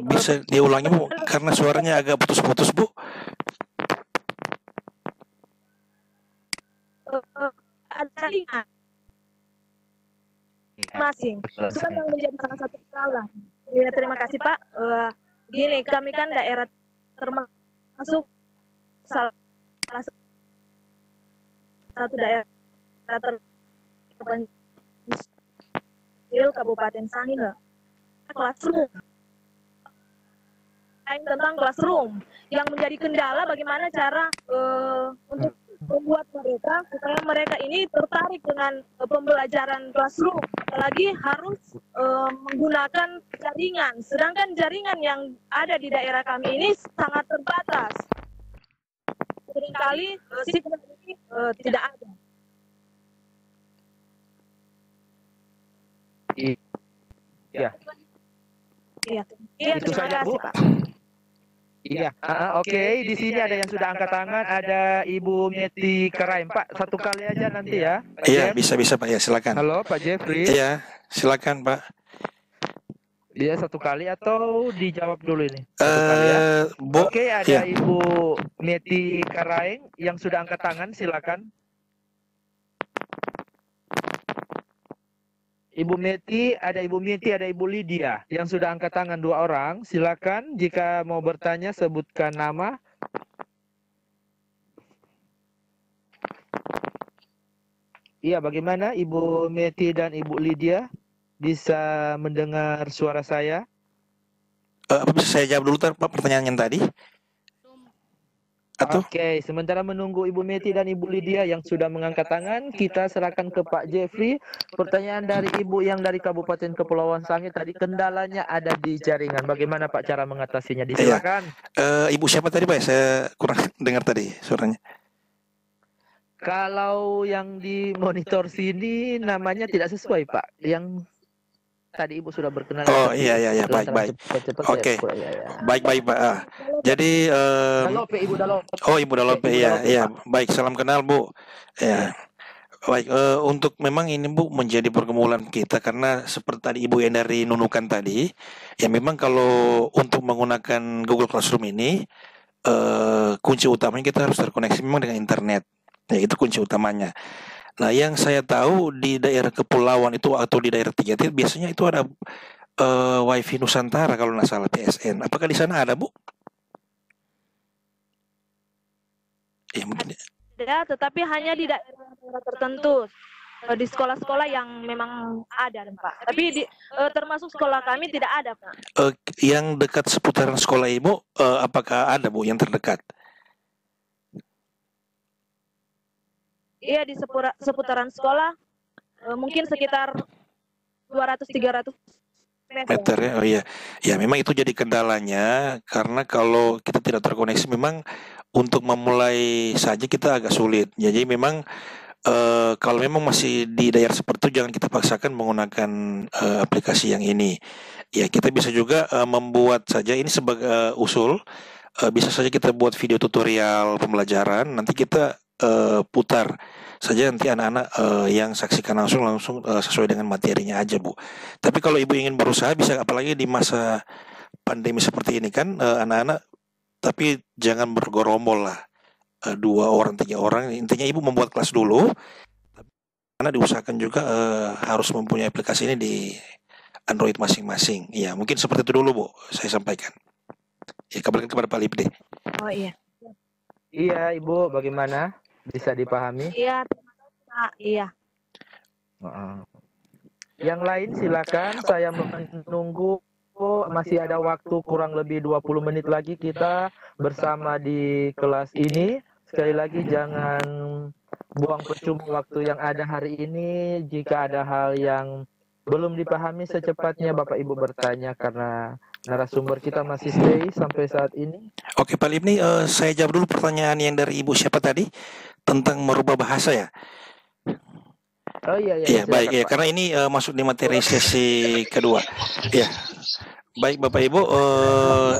Bisa diulangi Bu, karena suaranya agak putus-putus Bu.
ada lima masing. Itu kan yang menjadi salah satu kendala. Ya, terima kasih Pak. Gini, kami kan daerah termasuk salah satu daerah terpencil Kabupaten Sangihe. Classroom. Tentang classroom yang menjadi kendala bagaimana cara untuk membuat mereka supaya mereka ini tertarik dengan pembelajaran classroom, apalagi harus menggunakan jaringan, sedangkan jaringan yang ada di daerah kami ini sangat terbatas, seringkali signal ini tidak ada.
Iya.
Iya,
Itu
terima
saja,
kasih
Bu.
Pak.
Iya, oke. Di sini ada yang sudah angkat tangan, ada Ibu Meti Karaim. Pak, satu kali aja nanti ya. Pak
Iya,
Jeff.
bisa Pak ya, silakan.
Halo, Pak Jeffrey.
Iya, silakan Pak.
Dia satu kali atau dijawab dulu ini? Satu kali ya.
Bu,
Oke, ada
ya.
Ibu Meti Karaim yang sudah angkat tangan, silakan. Ibu Meti, ada Ibu Lydia yang sudah angkat tangan 2 orang. Silakan jika mau bertanya sebutkan nama. Iya, bagaimana Ibu Meti dan Ibu Lydia bisa mendengar suara saya?
Apa bisa saya jawab dulu Pak pertanyaan yang tadi? Atau?
Oke, sementara menunggu Ibu Meti dan Ibu Lydia yang sudah mengangkat tangan, kita serahkan ke Pak Jeffrey. Pertanyaan dari Ibu yang dari Kabupaten Kepulauan Sangihe tadi, kendalanya ada di jaringan. Bagaimana Pak cara mengatasinya? Disilakan.
Ibu siapa tadi Pak? Saya kurang dengar tadi suaranya.
Kalau yang di monitor sini namanya tidak sesuai Pak. Yang tadi Ibu sudah berkenalan.
Oh iya, baik. Oke. Baik Pak. Jadi
Dalope, Ibu Dalope.
Oh Ibu Dalope, iya. Baik, salam kenal Bu. Ya. Baik, untuk memang ini Bu menjadi pergumulan kita karena seperti tadi Ibu yang dari Nunukan tadi, ya memang kalau untuk menggunakan Google Classroom ini kunci utamanya kita harus terkoneksi memang dengan internet. Ya, itu kunci utamanya. Nah, yang saya tahu di daerah kepulauan itu atau di daerah 3T biasanya itu ada WiFi Nusantara kalau nggak salah PSN. Apakah di sana ada, Bu?
Ya, mungkin. Ada, tetapi hanya di daerah tertentu. di sekolah-sekolah yang memang ada, Pak. Tapi termasuk sekolah kami tidak ada, Pak.
Yang dekat seputaran sekolah Ibu, apakah ada Bu yang terdekat?
Iya, di seputaran sekolah mungkin sekitar 200-300
meter ya. Oh iya. Ya memang itu jadi kendalanya karena kalau kita tidak terkoneksi memang untuk memulai saja kita agak sulit. Jadi memang kalau memang masih di daerah seperti itu jangan kita paksakan menggunakan aplikasi yang ini. Ya kita bisa juga membuat saja ini sebagai usul. Bisa saja kita buat video tutorial pembelajaran. Nanti kita putar saja nanti anak-anak yang saksikan langsung sesuai dengan materinya aja Bu. Tapi kalau Ibu ingin berusaha bisa, apalagi di masa pandemi seperti ini kan anak-anak, tapi jangan bergerombol lah, 2 orang 3 orang. Intinya Ibu membuat kelas dulu, karena diusahakan juga harus mempunyai aplikasi ini di Android masing-masing. Ya mungkin seperti itu dulu Bu saya sampaikan. Ya kabarkan kepada Pak Lipde.
Oh iya.
Iya, Ibu, bagaimana? Bisa dipahami?
Iya, Pak. Iya.
Yang lain silakan, saya menunggu. Masih ada waktu kurang lebih 20 menit lagi kita bersama di kelas ini. Sekali lagi jangan buang percuma waktu yang ada hari ini. Jika ada hal yang belum dipahami secepatnya Bapak Ibu bertanya karena narasumber kita masih stay sampai saat ini.
Oke Pak Lipni, saya jawab dulu pertanyaan yang dari Ibu siapa tadi tentang merubah bahasa ya.
Oh iya,
Iya baik ya,
Pak.
karena ini masuk di materi sesi kedua. Ya baik Bapak Ibu,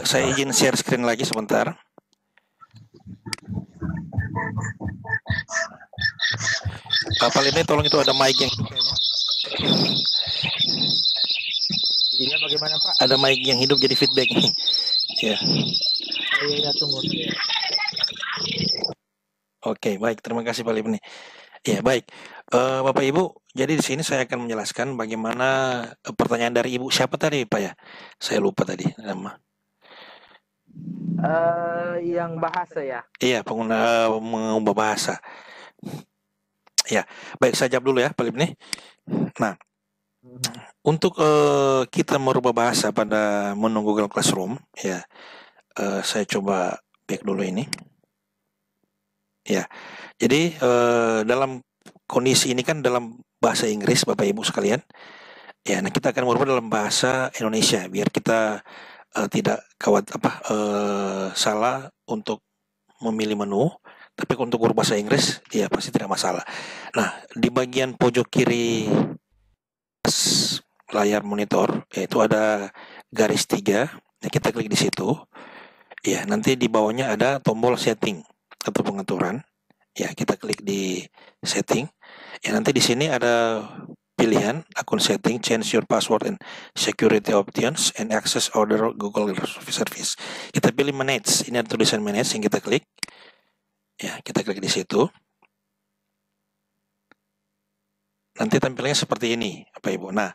saya izin share screen lagi sebentar. Pak Lipni tolong itu ada mic yang
Iya, bagaimana Pak?
ada mic yang hidup jadi feedback nih. Ya.
Iya, tunggu.
Oke, baik. Terima kasih Pak Lipni. Ya, baik. Bapak Ibu, jadi di sini saya akan menjelaskan bagaimana pertanyaan dari Ibu siapa tadi, Pak ya? Saya lupa tadi nama.
Yang bahasa ya?
Iya, mengubah bahasa. Ya, baik saya jawab dulu ya, Pak Lipni. Nah, untuk kita merubah bahasa pada menu Google Classroom, ya, saya coba back dulu ini. Ya, jadi dalam kondisi ini kan dalam bahasa Inggris Bapak Ibu sekalian. Ya, nah kita akan merubah dalam bahasa Indonesia biar kita tidak salah untuk memilih menu. Tapi untuk berbahasa Inggris ya pasti tidak masalah. Nah, di bagian pojok kiri layar monitor itu ada garis 3. Nah, kita klik di situ. Ya, nanti di bawahnya ada tombol setting atau pengaturan. Ya, kita klik di setting. Ya, nanti di sini ada pilihan akun setting, change your password and security options and access order Google Service. Kita pilih manage. Ini ada tulisan manage yang kita klik. Ya, kita klik di situ. Nanti tampilnya seperti ini, Bapak Ibu. Nah,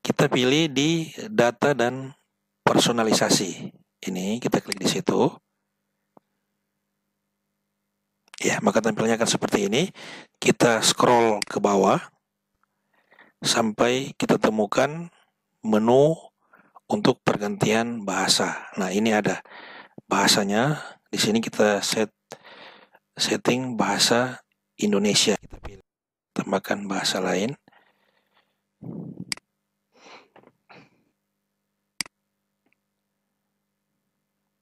kita pilih di data dan personalisasi. Ini kita klik di situ. Ya, maka tampilnya akan seperti ini. Kita scroll ke bawah sampai kita temukan menu untuk pergantian bahasa. Nah, ini ada bahasanya. Di sini kita setting bahasa Indonesia. Kita pilih, tambahkan bahasa lain.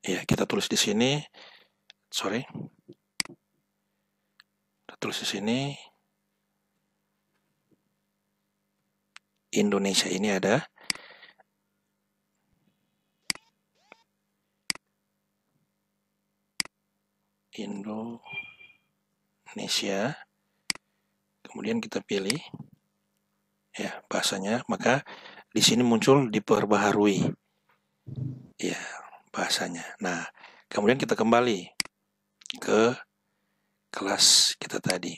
Ya, kita tulis di sini. Sorry. Tulis di sini Indonesia, ini ada Indonesia, kemudian kita pilih ya bahasanya, maka di sini muncul diperbaharui ya bahasanya. Nah, kemudian kita kembali ke kelas kita tadi.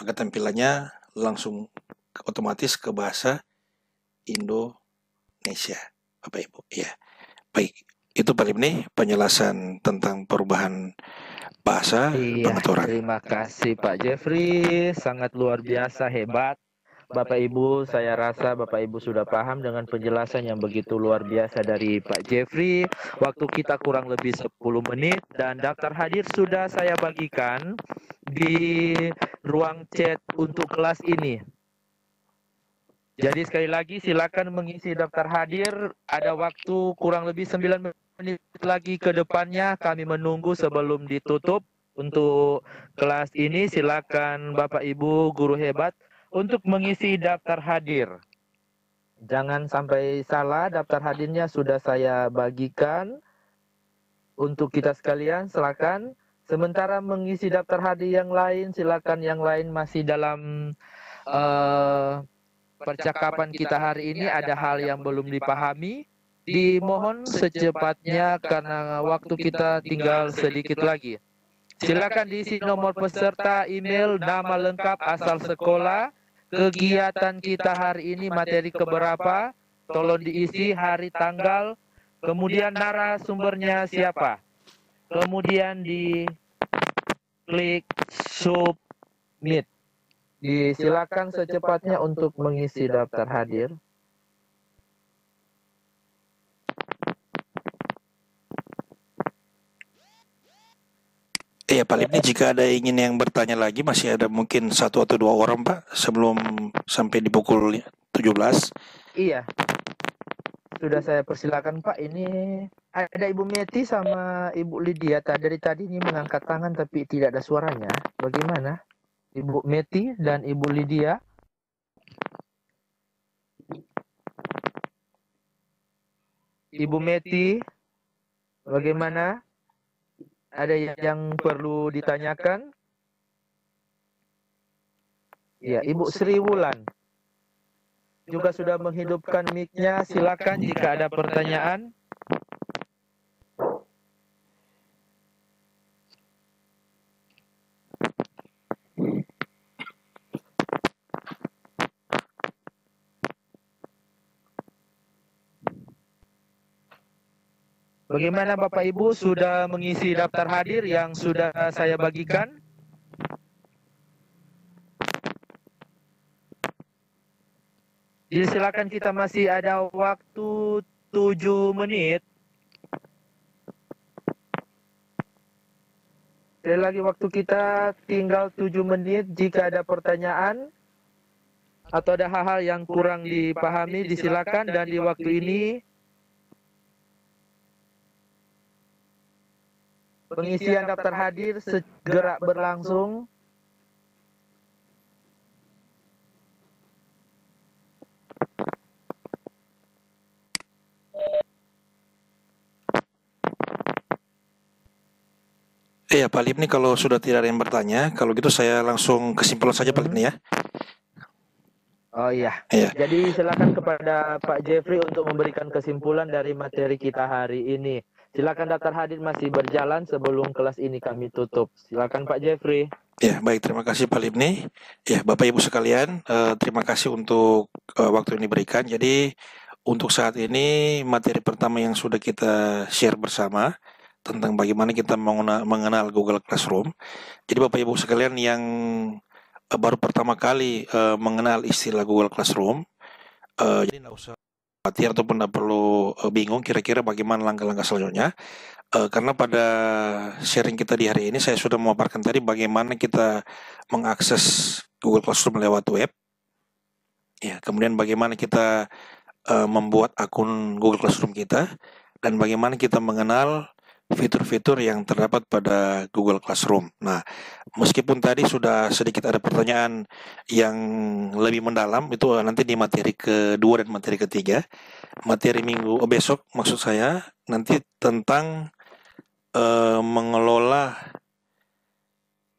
maka tampilannya langsung otomatis ke bahasa Indonesia, Bapak Ibu. Ya, baik. Itu Pak Libni penjelasan tentang perubahan bahasa
Iya,
pengaturan.
terima kasih Pak Jeffrey, sangat luar biasa hebat. Bapak Ibu, saya rasa Bapak Ibu sudah paham dengan penjelasan yang begitu luar biasa dari Pak Jeffrey. Waktu kita kurang lebih 10 menit dan daftar hadir sudah saya bagikan di ruang chat untuk kelas ini. Jadi sekali lagi silakan mengisi daftar hadir, ada waktu kurang lebih 9 menit lagi ke depannya, kami menunggu sebelum ditutup untuk kelas ini. Silakan Bapak Ibu guru hebat untuk mengisi daftar hadir. Jangan sampai salah, daftar hadirnya sudah saya bagikan untuk kita sekalian. Silakan. Sementara mengisi daftar hadir yang lain, silakan yang lain masih dalam percakapan kita hari ini ada hal yang belum dipahami, dimohon secepatnya karena waktu kita tinggal sedikit lagi. Silakan diisi nomor peserta, email, nama lengkap, asal sekolah, kegiatan kita hari ini materi keberapa, tolong diisi hari, tanggal, kemudian narasumbernya siapa, kemudian di klik submit. Disilakan secepatnya untuk mengisi daftar hadir.
Iya Pak Libni, jika ada ingin yang bertanya lagi, masih ada mungkin 1 atau 2 orang Pak sebelum sampai di pukul 17.
Iya, sudah saya persilakan Pak. Ini ada Ibu Meti sama Ibu Lydia. Dari tadi ini mengangkat tangan tapi tidak ada suaranya. Bagaimana? Ibu Meti dan Ibu Lydia. Ibu Meti, bagaimana? Ada yang perlu ditanyakan? Ya, Ibu Sri Wulan juga sudah menghidupkan mic-nya. Silakan jika ada pertanyaan. Bagaimana Bapak Ibu sudah mengisi daftar hadir yang sudah saya bagikan? Jadi silakan, kita masih ada waktu 7 menit. Sekali lagi waktu kita tinggal 7 menit. Jika ada pertanyaan atau ada hal-hal yang kurang dipahami, disilakan. Dan di waktu ini pengisian daftar hadir segera berlangsung.
Iya Pak Libni, kalau sudah tidak ada yang bertanya, kalau gitu saya langsung kesimpulan saja Pak Libni ya.
Oh iya.
Iya.
Jadi silakan kepada Pak Jeffrey untuk memberikan kesimpulan dari materi kita hari ini. Silakan, daftar hadir masih berjalan sebelum kelas ini kami tutup. Silakan Pak Jeffrey.
Ya, baik, terima kasih Pak Libni. Ya, Bapak Ibu sekalian, terima kasih untuk waktu yang diberikan. Jadi untuk saat ini materi pertama yang sudah kita share bersama tentang bagaimana kita mengenal Google Classroom. Jadi Bapak Ibu sekalian yang baru pertama kali mengenal istilah Google Classroom, jadi tidak usah khawatir ataupun tidak perlu bingung kira-kira bagaimana langkah-langkah selanjutnya. Karena pada sharing kita di hari ini saya sudah memaparkan tadi bagaimana kita mengakses Google Classroom lewat web. Ya, kemudian bagaimana kita membuat akun Google Classroom kita dan bagaimana kita mengenal fitur-fitur yang terdapat pada Google Classroom. Nah, meskipun tadi sudah sedikit ada pertanyaan yang lebih mendalam, itu nanti di materi kedua dan materi ketiga. Materi besok maksud saya nanti tentang mengelola,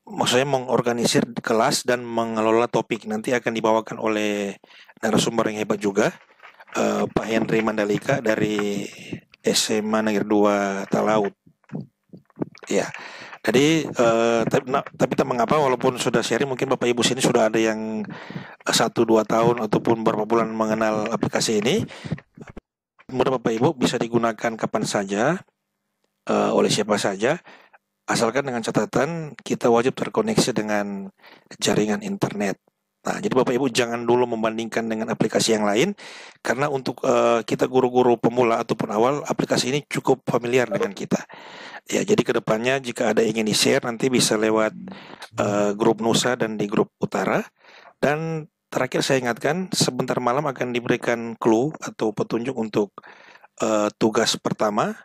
maksudnya mengorganisir kelas dan mengelola topik. Nanti akan dibawakan oleh narasumber yang hebat juga, Pak Henry Mandalika dari SMA Negeri 2 Talaut. Ya, Jadi tapi tak mengapa walaupun sudah sharing, mungkin Bapak Ibu sini sudah ada yang 1-2 tahun ataupun beberapa bulan mengenal aplikasi ini. Mudah Bapak Ibu bisa digunakan kapan saja oleh siapa saja, asalkan dengan catatan kita wajib terkoneksi dengan jaringan internet. Nah, jadi Bapak Ibu jangan dulu membandingkan dengan aplikasi yang lain, karena untuk kita guru-guru pemula ataupun awal, aplikasi ini cukup familiar dengan kita. Ya, jadi kedepannya jika ada ingin di-share nanti bisa lewat grup Nusa dan di grup Utara. Dan terakhir saya ingatkan, sebentar malam akan diberikan clue atau petunjuk untuk tugas pertama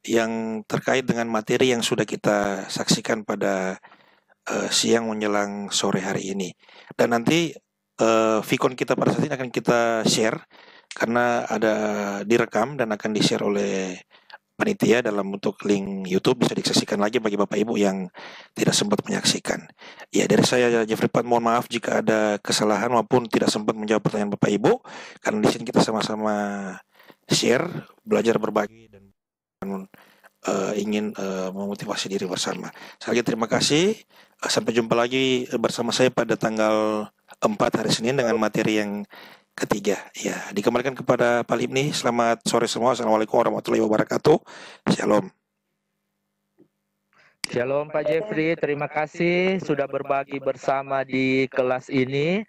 yang terkait dengan materi yang sudah kita saksikan pada siang menjelang sore hari ini. Dan nanti Vicon kita pada saat ini akan kita share karena ada direkam dan akan di-share oleh panitia dalam bentuk link YouTube, bisa disaksikan lagi bagi Bapak Ibu yang tidak sempat menyaksikan. Ya, dari saya Jeffrey Pat, mohon maaf jika ada kesalahan maupun tidak sempat menjawab pertanyaan Bapak Ibu, karena di sini kita sama-sama share, belajar berbagi dan ingin memotivasi diri bersama. Sekali lagi terima kasih. Sampai jumpa lagi bersama saya pada tanggal 4 hari Senin dengan materi yang ketiga. Ya, dikembalikan kepada Pak Libni. Selamat sore semua. Assalamualaikum warahmatullahi wabarakatuh. Shalom.
Shalom Pak Jeffrey, terima kasih sudah berbagi bersama di kelas ini.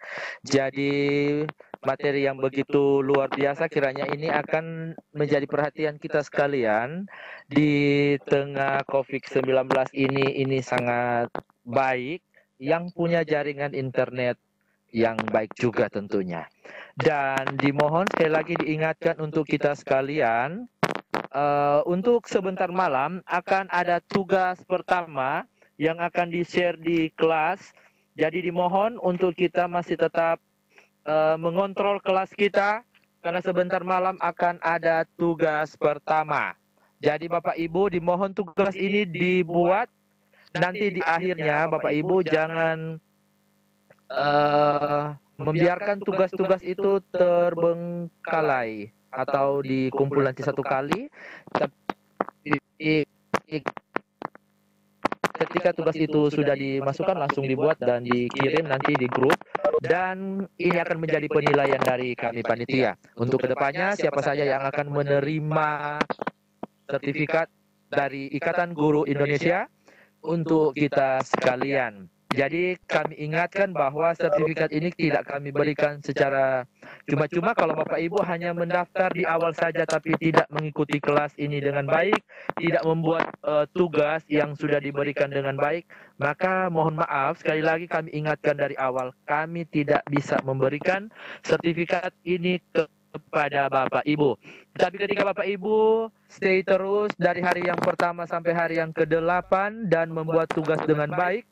Jadi materi yang begitu luar biasa, kiranya ini akan menjadi perhatian kita sekalian di tengah COVID-19 ini sangat baik, yang punya jaringan internet yang baik juga tentunya. Dan dimohon sekali lagi diingatkan untuk kita sekalian, untuk sebentar malam akan ada tugas pertama yang akan di-share di kelas. Jadi dimohon untuk kita masih tetap mengontrol kelas kita, karena sebentar malam akan ada tugas pertama. Jadi Bapak Ibu dimohon tugas ini dibuat, nanti di akhirnya Bapak Ibu jangan membiarkan tugas-tugas itu terbengkalai atau dikumpul nanti satu kali. Tapi ketika tugas itu sudah dimasukkan, langsung dibuat dan dikirim nanti di grup, dan ini akan menjadi penilaian dari kami panitia. Untuk kedepannya siapa saja yang akan menerima sertifikat dari Ikatan Guru Indonesia untuk kita sekalian. Jadi kami ingatkan bahwa sertifikat ini tidak kami berikan secara cuma-cuma. Kalau Bapak Ibu hanya mendaftar di awal saja tapi tidak mengikuti kelas ini dengan baik, tidak membuat tugas yang sudah diberikan dengan baik, maka mohon maaf, sekali lagi kami ingatkan dari awal, kami tidak bisa memberikan sertifikat ini kepada Bapak Ibu. Tapi ketika Bapak Ibu stay terus dari hari yang pertama sampai hari yang ke-8 dan membuat tugas dengan baik,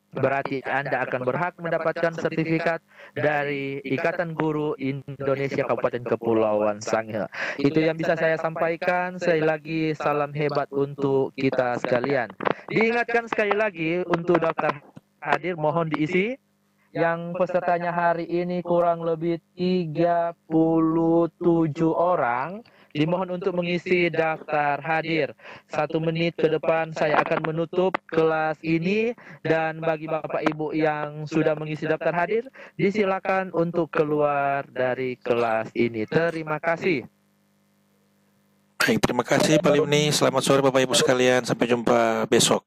berarti Anda akan berhak mendapatkan sertifikat dari Ikatan Guru Indonesia Kabupaten Kepulauan Sangihe. Itu yang bisa saya sampaikan. Sekali lagi salam hebat untuk kita sekalian. Diingatkan sekali lagi untuk daftar hadir mohon diisi. Yang pesertanya hari ini kurang lebih 37 orang. Dimohon untuk mengisi daftar hadir. 1 menit ke depan saya akan menutup kelas ini, dan bagi Bapak Ibu yang sudah mengisi daftar hadir, disilakan untuk keluar dari kelas ini. Terima kasih.
Baik, terima kasih Pak Libni. Selamat sore Bapak Ibu sekalian. Sampai jumpa besok.